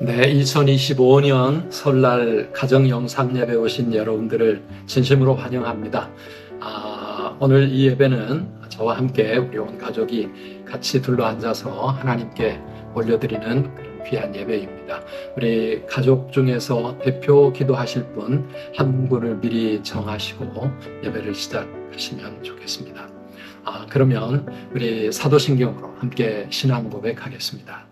네, 2025년 설날 가정 영상 예배 오신 여러분들을 진심으로 환영합니다. 오늘 이 예배는 저와 함께 우리 온 가족이 같이 둘러앉아서 하나님께 올려드리는 그런 귀한 예배입니다. 우리 가족 중에서 대표 기도하실 분 한 분을 미리 정하시고 예배를 시작하시면 좋겠습니다. 그러면 우리 사도신경으로 함께 신앙 고백하겠습니다.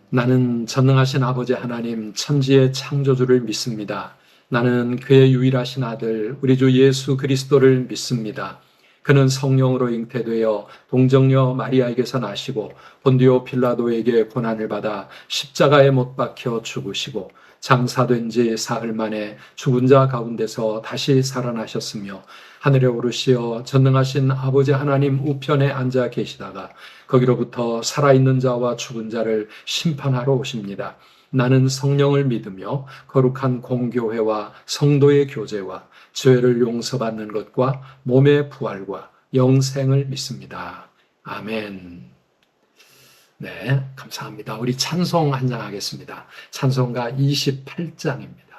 나는 전능하신 아버지 하나님 천지의 창조주를 믿습니다. 나는 그의 유일하신 아들 우리 주 예수 그리스도를 믿습니다. 그는 성령으로 잉태되어 동정녀 마리아에게서 나시고 본디오 빌라도에게 고난을 받아 십자가에 못 박혀 죽으시고 장사된 지 사흘 만에 죽은 자 가운데서 다시 살아나셨으며 하늘에 오르시어 전능하신 아버지 하나님 우편에 앉아 계시다가 거기로부터 살아있는 자와 죽은 자를 심판하러 오십니다. 나는 성령을 믿으며 거룩한 공교회와 성도의 교제와 죄를 용서받는 것과 몸의 부활과 영생을 믿습니다. 아멘. 네, 감사합니다. 우리 찬송 한 장 하겠습니다. 찬송가 28장입니다.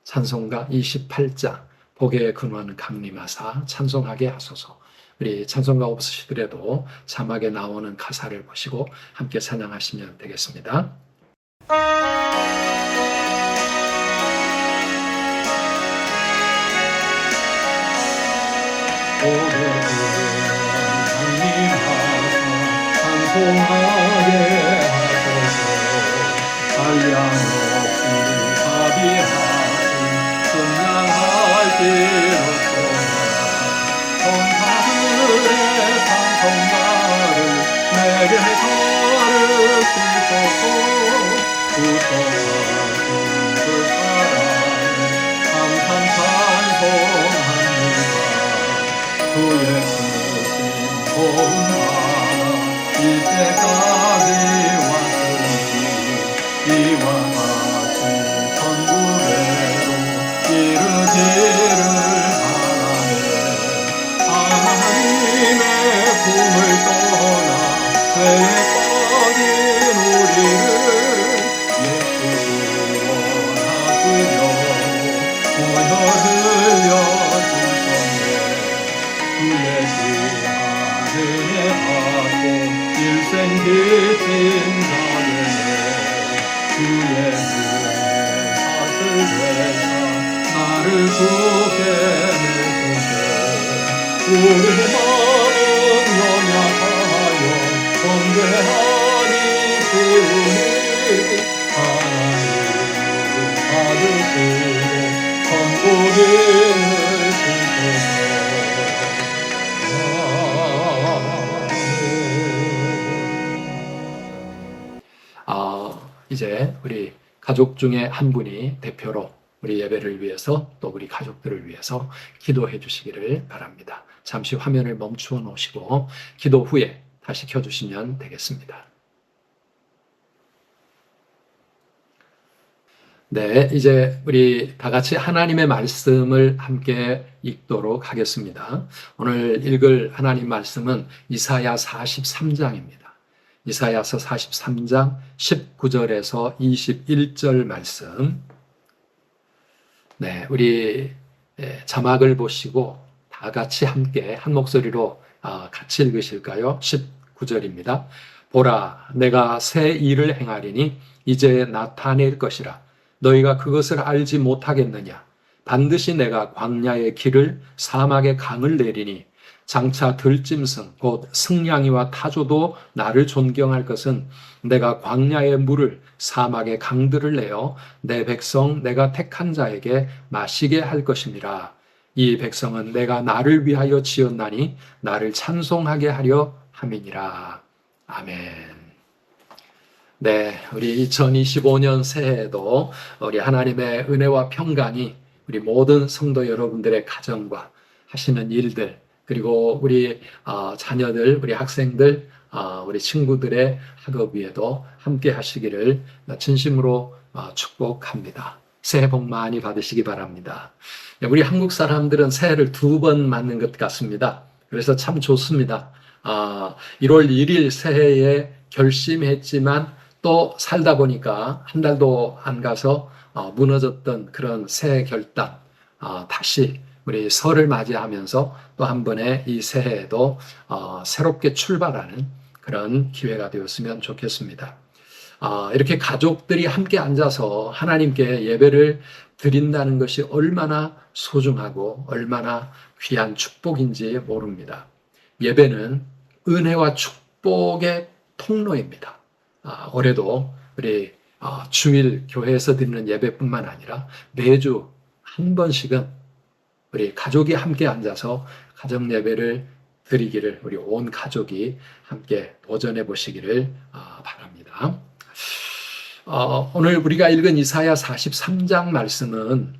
찬송가 28장. 복의 근원 강림하사 찬송하게 하소서. 우리 찬송가 없으시더라도 자막에 나오는 가사를 보시고 함께 찬양하시면 되겠습니다. 복의 근원 강림하사 찬송하게 하소서. 한량없이 자비하신 승량할 길로서나 천사들의 찬송가를 내게 가르치소서. 구속하신 그 사랑을 항상 찬송합니다. 그의 크신 고운바가 이때까지 왔으니 이와 같이 천국에로 이르기를 바라네. 하나님의 품을 떠나 죄에 빠진 우리를 예수 구원하시려고 보혈 흘려주셨네. 그의 귀한 은혜 받고 일생 빚진 자들네. 그의 은혜 사슬 되사 나를 죽게 내소서. 우리 마음은 연약하여 번뇌하니 쉬우니 하나님을 받으시고 천국인을 주소서. 이제 우리 가족 중에 한 분이 대표로 우리 예배를 위해서 또 우리 가족들을 위해서 기도해 주시기를 바랍니다. 잠시 화면을 멈추어 놓으시고 기도 후에 다시 켜주시면 되겠습니다. 네, 이제 우리 다 같이 하나님의 말씀을 함께 읽도록 하겠습니다. 오늘 읽을 하나님 말씀은 이사야 43장입니다. 이사야서 43장 19절에서 21절 말씀. 네, 우리 자막을 보시고 다 같이 함께 한 목소리로 같이 읽으실까요? 19절입니다. 보라, 내가 새 일을 행하리니 이제 나타낼 것이라. 너희가 그것을 알지 못하겠느냐? 반드시 내가 광야의 길을 사막의 강을 내리니 장차 들짐승 곧 승냥이와 타조도 나를 존경할 것은 내가 광야의 물을 사막의 강들을 내어 내 백성 내가 택한 자에게 마시게 할 것임이라. 이 백성은 내가 나를 위하여 지었나니 나를 찬송하게 하려 함이니라. 아멘. 네, 우리 2025년 새해에도 우리 하나님의 은혜와 평강이 우리 모든 성도 여러분들의 가정과 하시는 일들, 그리고 우리 자녀들, 우리 학생들, 우리 친구들의 학업 위에도 함께 하시기를 진심으로 축복합니다. 새해 복 많이 받으시기 바랍니다. 우리 한국 사람들은 새해를 2번 맞는 것 같습니다. 그래서 참 좋습니다. 1월 1일 새해에 결심했지만 또 살다 보니까 한 달도 안 가서 무너졌던 그런 새 결단, 다시 우리 설을 맞이하면서 또 한 번의 이 새해에도 새롭게 출발하는 그런 기회가 되었으면 좋겠습니다. 이렇게 가족들이 함께 앉아서 하나님께 예배를 드린다는 것이 얼마나 소중하고 얼마나 귀한 축복인지 모릅니다. 예배는 은혜와 축복의 통로입니다. 올해도 우리 주일 교회에서 드리는 예배뿐만 아니라 매주 한 번씩은 우리 가족이 함께 앉아서 가정 예배를 드리기를 우리 온 가족이 함께 도전해 보시기를 바랍니다. 오늘 우리가 읽은 이사야 43장 말씀은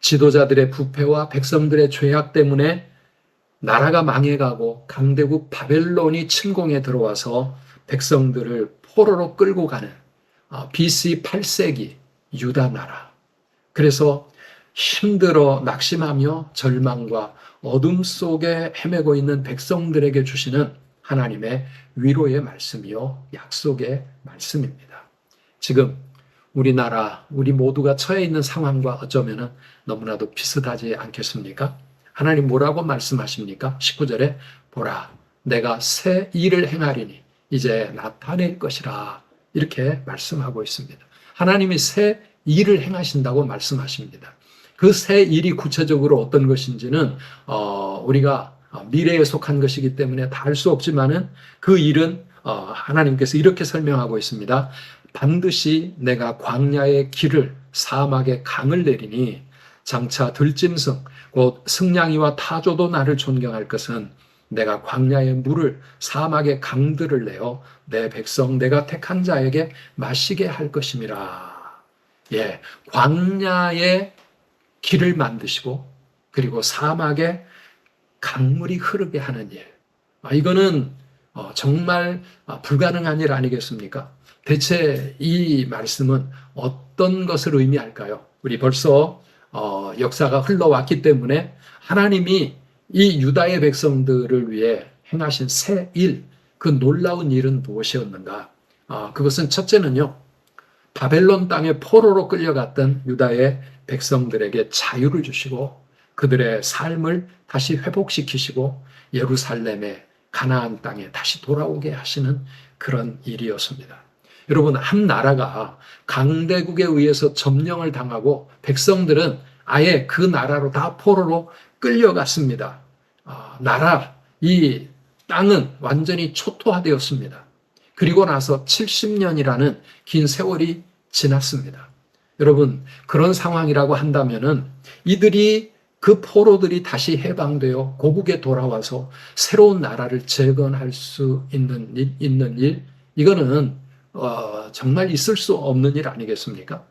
지도자들의 부패와 백성들의 죄악 때문에 나라가 망해가고 강대국 바벨론이 침공에 들어와서 백성들을 포로로 끌고 가는 BC 8세기 유다 나라. 그래서 힘들어 낙심하며 절망과 어둠 속에 헤매고 있는 백성들에게 주시는 하나님의 위로의 말씀이요 약속의 말씀입니다. 지금 우리나라, 우리 모두가 처해 있는 상황과 어쩌면 너무나도 비슷하지 않겠습니까? 하나님 뭐라고 말씀하십니까? 19절에 보라, 내가 새 일을 행하리니 이제 나타낼 것이라, 이렇게 말씀하고 있습니다. 하나님이 새 일을 행하신다고 말씀하십니다. 그 새 일이 구체적으로 어떤 것인지는 우리가 미래에 속한 것이기 때문에 다 알 수 없지만은 그 일은 하나님께서 이렇게 설명하고 있습니다. 반드시 내가 광야의 길을 사막의 강을 내리니 장차 들짐승 곧 승냥이와 타조도 나를 존경할 것은 내가 광야의 물을 사막의 강들을 내어 내 백성 내가 택한 자에게 마시게 할 것임이라. 예, 광야의 길을 만드시고 그리고 사막에 강물이 흐르게 하는 일. 이거는 정말 불가능한 일 아니겠습니까? 대체 이 말씀은 어떤 것을 의미할까요? 우리 벌써 역사가 흘러왔기 때문에 하나님이 이 유다의 백성들을 위해 행하신 새 일, 그 놀라운 일은 무엇이었는가? 그것은 첫째는요, 바벨론 땅에 포로로 끌려갔던 유다의 백성들에게 자유를 주시고 그들의 삶을 다시 회복시키시고 예루살렘의 가나안 땅에 다시 돌아오게 하시는 그런 일이었습니다. 여러분, 한 나라가 강대국에 의해서 점령을 당하고 백성들은 아예 그 나라로 다 포로로 끌려갔습니다. 이 땅은 완전히 초토화되었습니다. 그리고 나서 70년이라는 긴 세월이 지났습니다. 여러분, 그런 상황이라고 한다면은 그 포로들이 다시 해방되어 고국에 돌아와서 새로운 나라를 재건할 수 있는 일, 이거는 정말 있을 수 없는 일 아니겠습니까?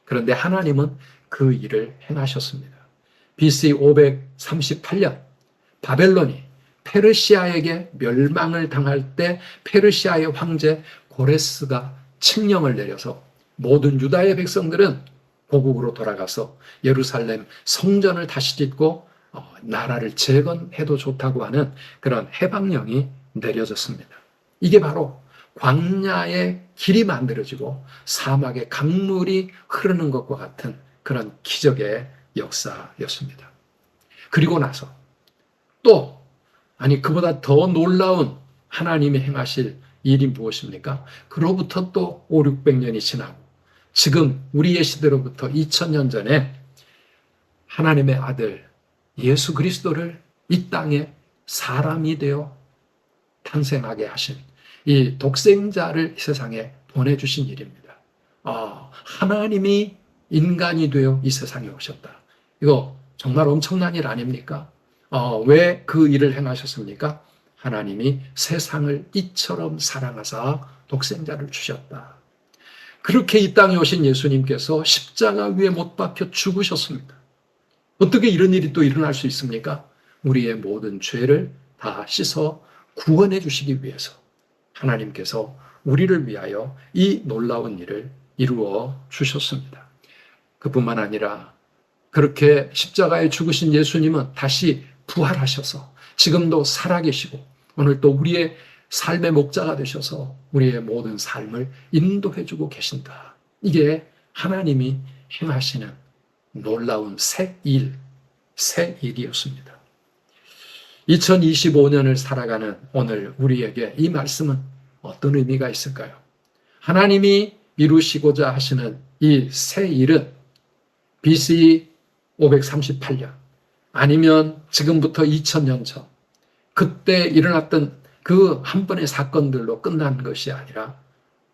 그런데 하나님은 그 일을 행하셨습니다. BC 538년 바벨론이 페르시아에게 멸망을 당할 때 페르시아의 황제 고레스가 칙령을 내려서 모든 유다의 백성들은 고국으로 돌아가서 예루살렘 성전을 다시 짓고 나라를 재건해도 좋다고 하는 그런 해방령이 내려졌습니다. 이게 바로 광야의 길이 만들어지고 사막의 강물이 흐르는 것과 같은 그런 기적의 역사였습니다. 그리고 나서 그보다 더 놀라운 하나님이 행하실 일이 무엇입니까? 그로부터 또 500~600년이 지나고 지금 우리의 시대로부터 2000년 전에 하나님의 아들 예수 그리스도를 이 땅에 사람이 되어 탄생하게 하신 이 독생자를 이 세상에 보내주신 일입니다. 하나님이 인간이 되어 이 세상에 오셨다. 이거 정말 엄청난 일 아닙니까? 왜 그 일을 행하셨습니까? 하나님이 세상을 이처럼 사랑하사 독생자를 주셨다. 그렇게 이 땅에 오신 예수님께서 십자가 위에 못 박혀 죽으셨습니다. 어떻게 이런 일이 또 일어날 수 있습니까? 우리의 모든 죄를 다 씻어 구원해 주시기 위해서 하나님께서 우리를 위하여 이 놀라운 일을 이루어 주셨습니다. 그뿐만 아니라 그렇게 십자가에 죽으신 예수님은 다시 부활하셔서 지금도 살아계시고 오늘 또 우리의 삶의 목자가 되셔서 우리의 모든 삶을 인도해주고 계신다. 이게 하나님이 행하시는 놀라운 새 일이었습니다. 2025년을 살아가는 오늘 우리에게 이 말씀은 어떤 의미가 있을까요? 하나님이 이루시고자 하시는 이 새 일은 BC 538년 아니면 지금부터 2000년 전 그때 일어났던 그 한 번의 사건들로 끝난 것이 아니라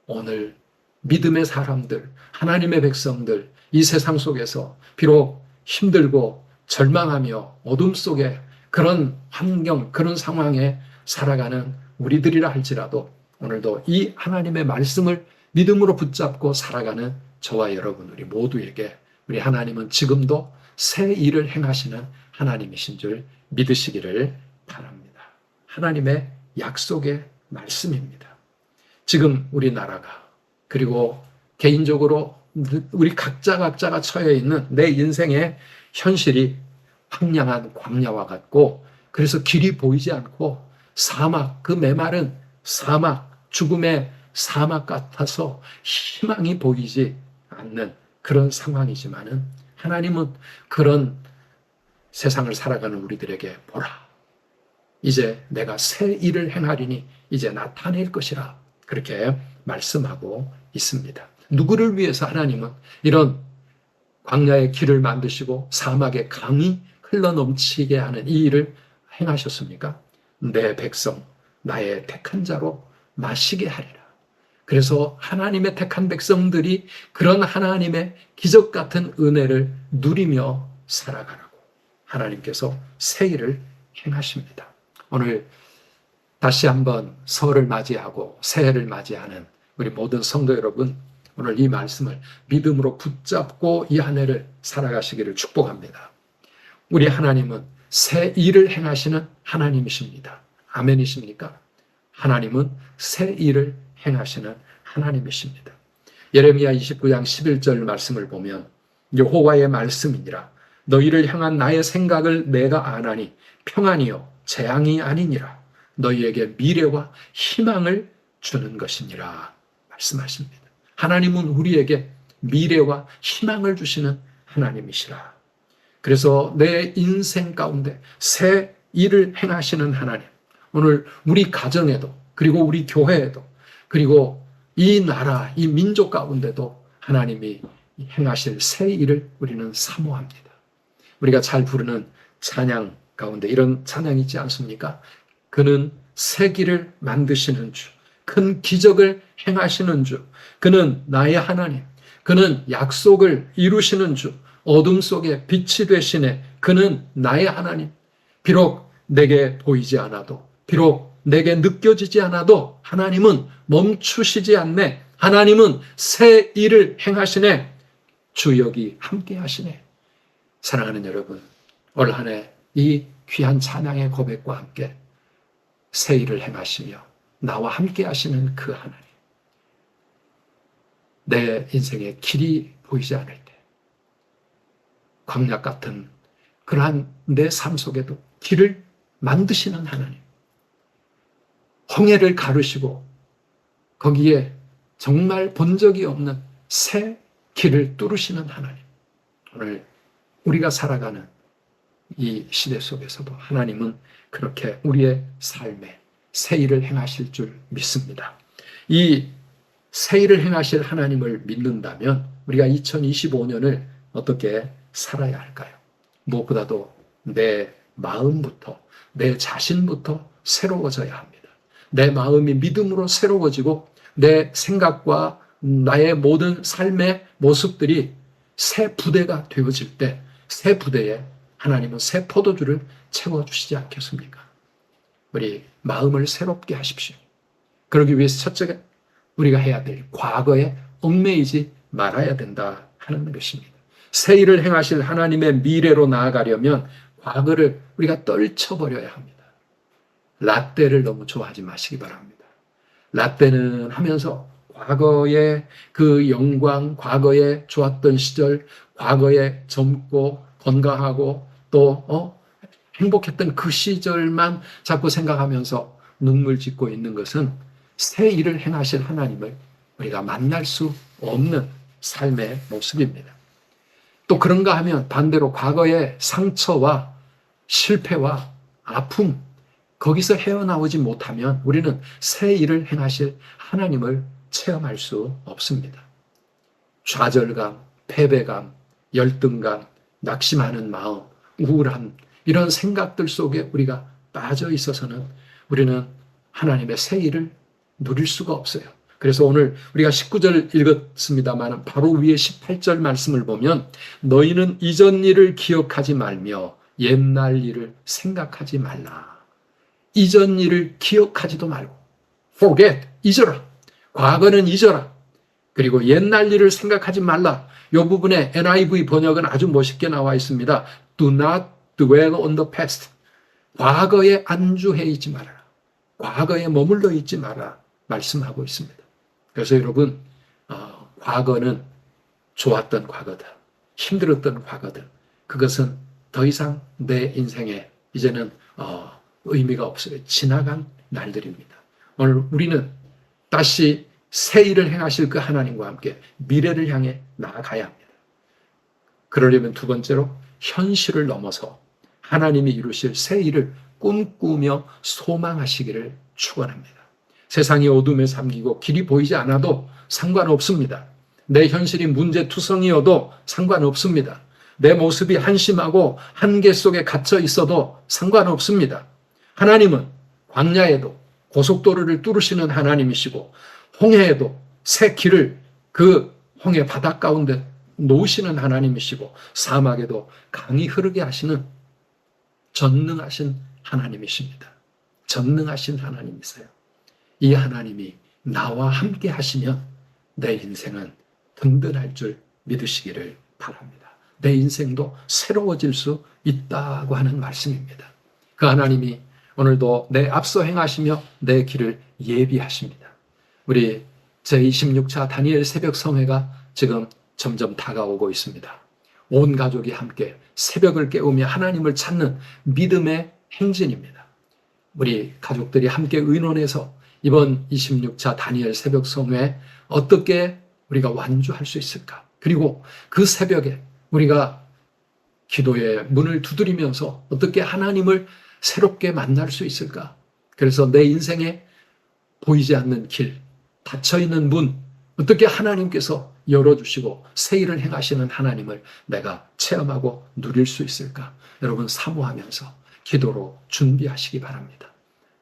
오늘 믿음의 사람들, 하나님의 백성들, 이 세상 속에서 비록 힘들고 절망하며 어둠 속에 그런 환경, 그런 상황에 살아가는 우리들이라 할지라도 오늘도 이 하나님의 말씀을 믿음으로 붙잡고 살아가는 저와 여러분 우리 모두에게 우리 하나님은 지금도 새 일을 행하시는 하나님이신 줄 믿으시기를 바랍니다. 하나님의 약속의 말씀입니다. 지금 우리나라가 그리고 개인적으로 우리 각자가 처해 있는 내 인생의 현실이 황량한 광야와 같고 그래서 길이 보이지 않고 사막, 그 메마른 사막, 죽음의 사막 같아서 희망이 보이지 않는 그런 상황이지만은 하나님은 그런 세상을 살아가는 우리들에게 보라. 이제 내가 새 일을 행하리니 이제 나타낼 것이라. 그렇게 말씀하고 있습니다. 누구를 위해서 하나님은 이런 광야의 길을 만드시고 사막의 강이 흘러넘치게 하는 이 일을 행하셨습니까? 내 백성, 나의 택한 자로 마시게 하리라. 그래서 하나님의 택한 백성들이 그런 하나님의 기적 같은 은혜를 누리며 살아가라고 하나님께서 새 일을 행하십니다. 오늘 다시 한번 설을 맞이하고 새해를 맞이하는 우리 모든 성도 여러분, 오늘 이 말씀을 믿음으로 붙잡고 이 한 해를 살아가시기를 축복합니다. 우리 하나님은 새 일을 행하시는 하나님이십니다. 아멘이십니까? 하나님은 새 일을 행하시는 하나님이십니다. 예레미야 29장 11절 말씀을 보면 여호와의 말씀이니라 너희를 향한 나의 생각을 내가 아나니 평안이요 재앙이 아니니라 너희에게 미래와 희망을 주는 것이니라 말씀하십니다. 하나님은 우리에게 미래와 희망을 주시는 하나님이시라. 그래서 내 인생 가운데 새 일을 행하시는 하나님, 오늘 우리 가정에도 그리고 우리 교회에도 그리고 이 나라, 이 민족 가운데도 하나님이 행하실 새 일을 우리는 사모합니다. 우리가 잘 부르는 찬양 가운데 이런 찬양이 있지 않습니까? 그는 새 길을 만드시는 주, 큰 기적을 행하시는 주, 그는 나의 하나님, 그는 약속을 이루시는 주, 어둠 속에 빛이 되시네, 그는 나의 하나님. 비록 내게 보이지 않아도, 비록 내게 느껴지지 않아도 하나님은 멈추시지 않네. 하나님은 새 일을 행하시네. 주 여기 함께 하시네. 사랑하는 여러분, 올 한 해 이 귀한 찬양의 고백과 함께 새 일을 행하시며 나와 함께 하시는 그 하나님, 내 인생의 길이 보이지 않을 때 광야 같은 그러한 내 삶 속에도 길을 만드시는 하나님, 홍해를 가르시고 거기에 정말 본 적이 없는 새 길을 뚫으시는 하나님, 오늘 우리가 살아가는 이 시대 속에서도 하나님은 그렇게 우리의 삶에 새 일을 행하실 줄 믿습니다. 이 새 일을 행하실 하나님을 믿는다면 우리가 2025년을 어떻게 살아야 할까요? 무엇보다도 내 마음부터, 내 자신부터 새로워져야 합니다. 내 마음이 믿음으로 새로워지고 내 생각과 나의 모든 삶의 모습들이 새 부대가 되어질 때 새 부대에 하나님은 새 포도주를 채워주시지 않겠습니까? 우리 마음을 새롭게 하십시오. 그러기 위해서 첫째 우리가 해야 될 과거에 얽매이지 말아야 된다 하는 것입니다. 새 일을 행하실 하나님의 미래로 나아가려면 과거를 우리가 떨쳐버려야 합니다. 라떼를 너무 좋아하지 마시기 바랍니다. 라떼는 하면서 과거의 그 영광, 과거에 좋았던 시절, 과거에 젊고 건강하고 또 행복했던 그 시절만 자꾸 생각하면서 눈물 짓고 있는 것은 새 일을 행하실 하나님을 우리가 만날 수 없는 삶의 모습입니다. 또 그런가 하면 반대로 과거의 상처와 실패와 아픔, 거기서 헤어나오지 못하면 우리는 새 일을 행하실 하나님을 체험할 수 없습니다. 좌절감, 패배감, 열등감, 낙심하는 마음, 우울함, 이런 생각들 속에 우리가 빠져 있어서는 우리는 하나님의 새 일을 누릴 수가 없어요. 그래서 오늘 우리가 19절 읽었습니다만 바로 위에 18절 말씀을 보면 너희는 이전 일을 기억하지 말며 옛날 일을 생각하지 말라. 이전 일을 기억하지도 말고 forget, 잊어라. 과거는 잊어라. 그리고 옛날 일을 생각하지 말라. 이 부분에 NIV 번역은 아주 멋있게 나와 있습니다. Do not dwell on the past. 과거에 안주해 있지 말아라. 과거에 머물러 있지 마라. 말씀하고 있습니다. 그래서 여러분, 과거는 좋았던 과거다. 힘들었던 과거들. 그것은 더 이상 내 인생에 이제는 의미가 없어요. 지나간 날들입니다. 오늘 우리는 다시 새 일을 행하실 그 하나님과 함께 미래를 향해 나아가야 합니다. 그러려면 두 번째로 현실을 넘어서 하나님이 이루실 새 일을 꿈꾸며 소망하시기를 축원합니다. 세상이 어둠에 잠기고 길이 보이지 않아도 상관없습니다. 내 현실이 문제투성이어도 상관없습니다. 내 모습이 한심하고 한계 속에 갇혀 있어도 상관없습니다. 하나님은 광야에도 고속도로를 뚫으시는 하나님이시고 홍해에도 새 길을 그 홍해 바닷 가운데 놓으시는 하나님이시고 사막에도 강이 흐르게 하시는 전능하신 하나님이십니다. 전능하신 하나님이세요. 이 하나님이 나와 함께 하시면 내 인생은 든든할 줄 믿으시기를 바랍니다. 내 인생도 새로워질 수 있다고 하는 말씀입니다. 그 하나님이 오늘도 내 앞서 행하시며 내 길을 예비하십니다. 우리 제26차 다니엘 새벽 성회가 지금 점점 다가오고 있습니다. 온 가족이 함께 새벽을 깨우며 하나님을 찾는 믿음의 행진입니다. 우리 가족들이 함께 의논해서 이번 26차 다니엘 새벽 성회에 어떻게 우리가 완주할 수 있을까? 그리고 그 새벽에 우리가 기도의 문을 두드리면서 어떻게 하나님을 새롭게 만날 수 있을까? 그래서 내 인생에 보이지 않는 길, 닫혀있는 문, 어떻게 하나님께서 열어주시고 새 일을 행하시는 하나님을 내가 체험하고 누릴 수 있을까? 여러분 사모하면서 기도로 준비하시기 바랍니다.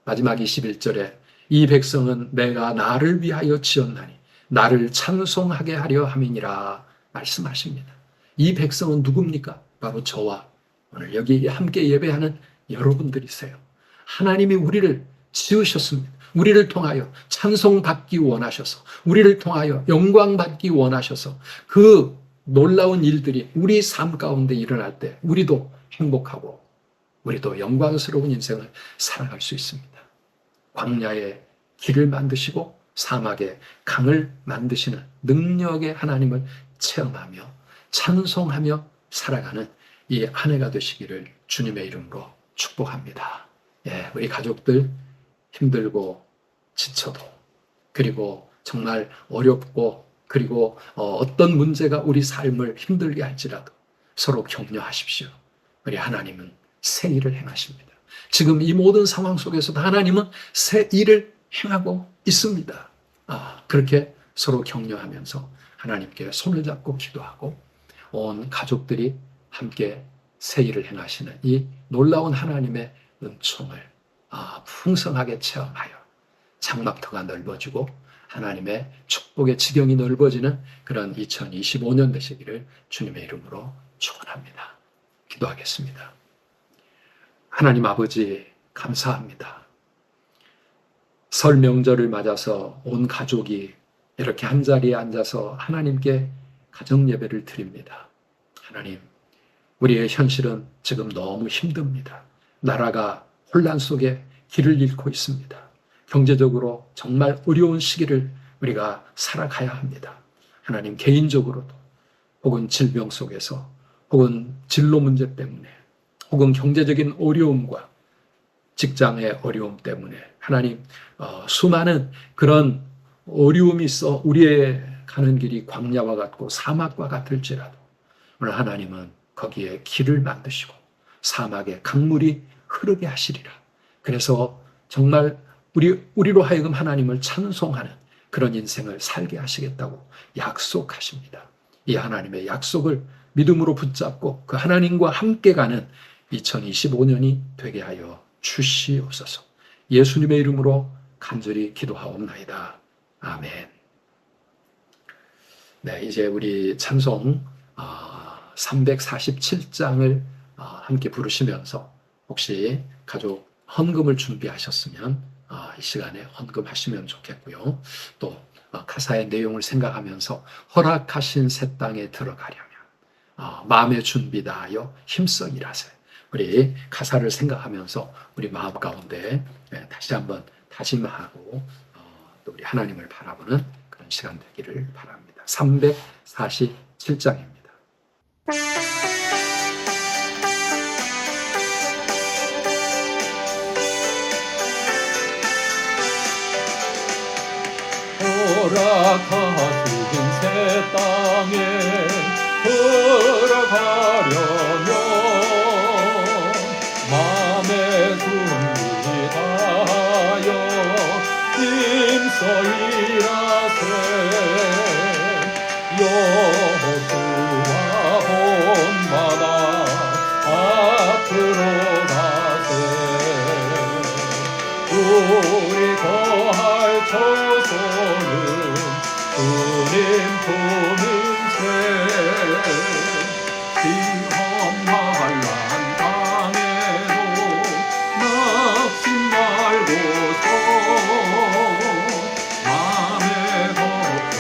마지막 21절에 이 백성은 내가 나를 위하여 지었나니 나를 찬송하게 하려 함이니라 말씀하십니다. 이 백성은 누굽니까? 바로 저와 오늘 여기 함께 예배하는 여러분들이세요. 하나님이 우리를 지으셨습니다. 우리를 통하여 찬송받기 원하셔서 우리를 통하여 영광받기 원하셔서 그 놀라운 일들이 우리 삶 가운데 일어날 때 우리도 행복하고 우리도 영광스러운 인생을 살아갈 수 있습니다. 광야에 길을 만드시고 사막에 강을 만드시는 능력의 하나님을 체험하며 찬송하며 살아가는 이 한 해가 되시기를 주님의 이름으로 축복합니다. 예, 우리 가족들 힘들고 지쳐도 그리고 정말 어렵고 그리고 어떤 문제가 우리 삶을 힘들게 할지라도 서로 격려하십시오. 우리 하나님은 새 일을 행하십니다. 지금 이 모든 상황 속에서도 하나님은 새 일을 행하고 있습니다. 그렇게 서로 격려하면서 하나님께 손을 잡고 기도하고 온 가족들이 함께 새 일을 행하시는 이 놀라운 하나님의 은총을 풍성하게 체험하여 장막터가 넓어지고 하나님의 축복의 지경이 넓어지는 그런 2025년 되시기를 주님의 이름으로 축원합니다. 기도하겠습니다. 하나님 아버지 감사합니다. 설 명절을 맞아서 온 가족이 이렇게 한자리에 앉아서 하나님께 가정 예배를 드립니다. 하나님, 우리의 현실은 지금 너무 힘듭니다. 나라가 혼란 속에 길을 잃고 있습니다. 경제적으로 정말 어려운 시기를 우리가 살아가야 합니다. 하나님, 개인적으로도 혹은 질병 속에서 혹은 진로 문제 때문에 혹은 경제적인 어려움과 직장의 어려움 때문에 하나님 수많은 그런 어려움이 있어 우리의 가는 길이 광야와 같고 사막과 같을지라도 오늘 하나님은 거기에 길을 만드시고 사막에 강물이 흐르게 하시리라. 그래서 정말 우리로 하여금 하나님을 찬송하는 그런 인생을 살게 하시겠다고 약속하십니다. 이 하나님의 약속을 믿음으로 붙잡고 그 하나님과 함께 가는 2025년이 되게 하여 주시옵소서. 예수님의 이름으로 간절히 기도하옵나이다. 아멘. 네, 이제 우리 찬송 347장을 함께 부르시면서 혹시 가족 헌금을 준비하셨으면 이 시간에 헌금하시면 좋겠고요. 또 가사의 내용을 생각하면서 허락하신 새 땅에 들어가려면 마음의 준비 다하여 힘써 일하세. 우리 가사를 생각하면서 우리 마음 가운데 다시 한번 다짐하고 또 우리 하나님을 바라보는 그런 시간 되기를 바랍니다. 347장입니다. 허락하신 새 땅에 들어가려면 마음의 준비 다하여 힘써 일하세. 여호수아 본마다 앞으로 가세. 우리 거할 처소는 주님 품인세. 시험 환난 당해도 낙심 말고서 마음의 걱정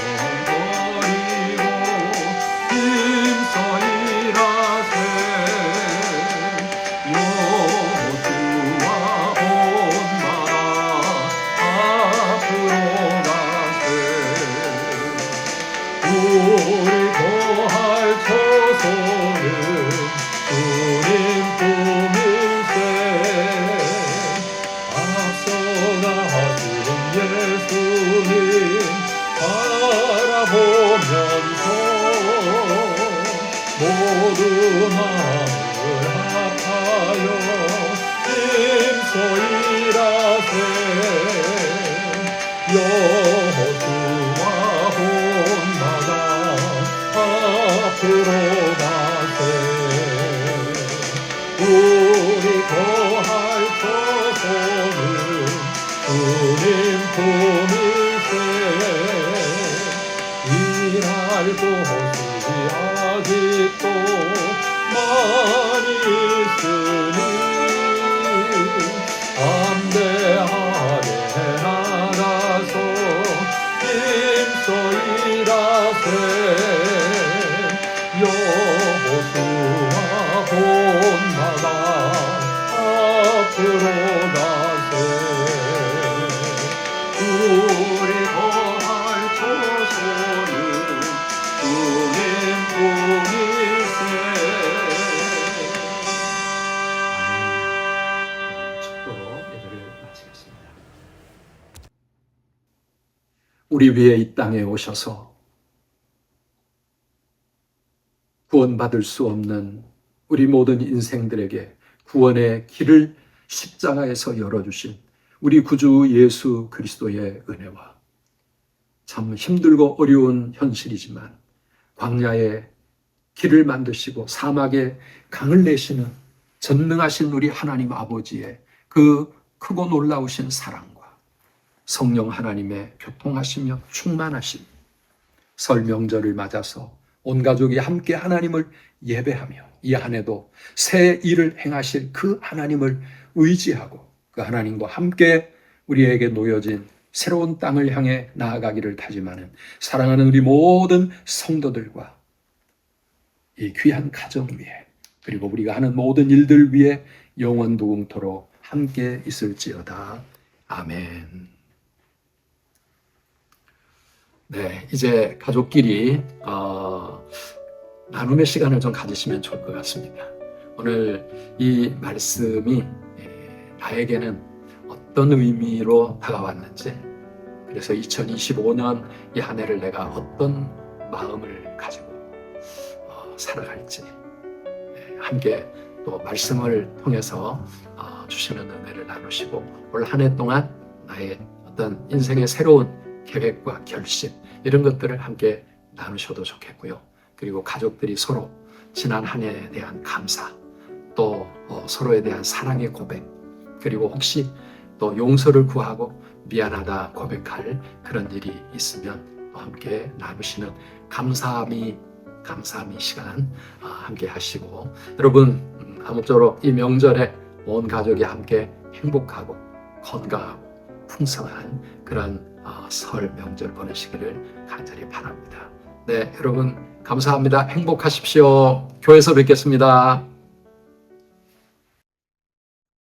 버리고 힘써 일하세. 여호수아 본마다 앞으로 가세. 우리 거할 처소는 주님 품일세. 앞서 가신 예수님 바라보면서 모든 마음을 합하여 힘써 일하세. 여호수아 본마다 앞으로 가세. 우리 거할 처소는 주님 품일세. 일할 곳이 아직도 많이 있으니 담대하게 나가서 힘써 일하세. 여호수아 본마다 앞으로 가세. 우리 거할 처소는 주님 품일세. 축도로 예배를 마치겠습니다. 우리 위에 이 땅에 오셔서 구원받을 수 없는 우리 모든 인생들에게 구원의 길을 십자가에서 열어주신 우리 구주 예수 그리스도의 은혜와 참 힘들고 어려운 현실이지만 광야에 길을 만드시고 사막에 강을 내시는 전능하신 우리 하나님 아버지의 그 크고 놀라우신 사랑과 성령 하나님의 교통하시며 충만하심, 설 명절을 맞아서 온 가족이 함께 하나님을 예배하며 이 한 해도 새 일을 행하실 그 하나님을 의지하고 그 하나님과 함께 우리에게 놓여진 새로운 땅을 향해 나아가기를 다짐하는 사랑하는 우리 모든 성도들과 이 귀한 가정 위에 그리고 우리가 하는 모든 일들 위에 영원무궁토록 함께 있을지어다. 아멘. 네, 이제 가족끼리 나눔의 시간을 좀 가지시면 좋을 것 같습니다. 오늘 이 말씀이 나에게는 어떤 의미로 다가왔는지, 그래서 2025년 이 한 해를 내가 어떤 마음을 가지고 살아갈지 함께 또 말씀을 통해서 주시는 은혜를 나누시고 올 한 해 동안 나의 어떤 인생의 새로운 계획과 결심 이런 것들을 함께 나누셔도 좋겠고요. 그리고 가족들이 서로 지난 한 해에 대한 감사, 또 서로에 대한 사랑의 고백, 그리고 혹시 또 용서를 구하고 미안하다 고백할 그런 일이 있으면 또 함께 나누시는 감사함이 시간 함께 하시고, 여러분 아무쪼록 이 명절에 온 가족이 함께 행복하고 건강하고 풍성한 그런 설 명절 보내시기를 간절히 바랍니다. 네, 여러분 감사합니다. 행복하십시오. 교회에서 뵙겠습니다.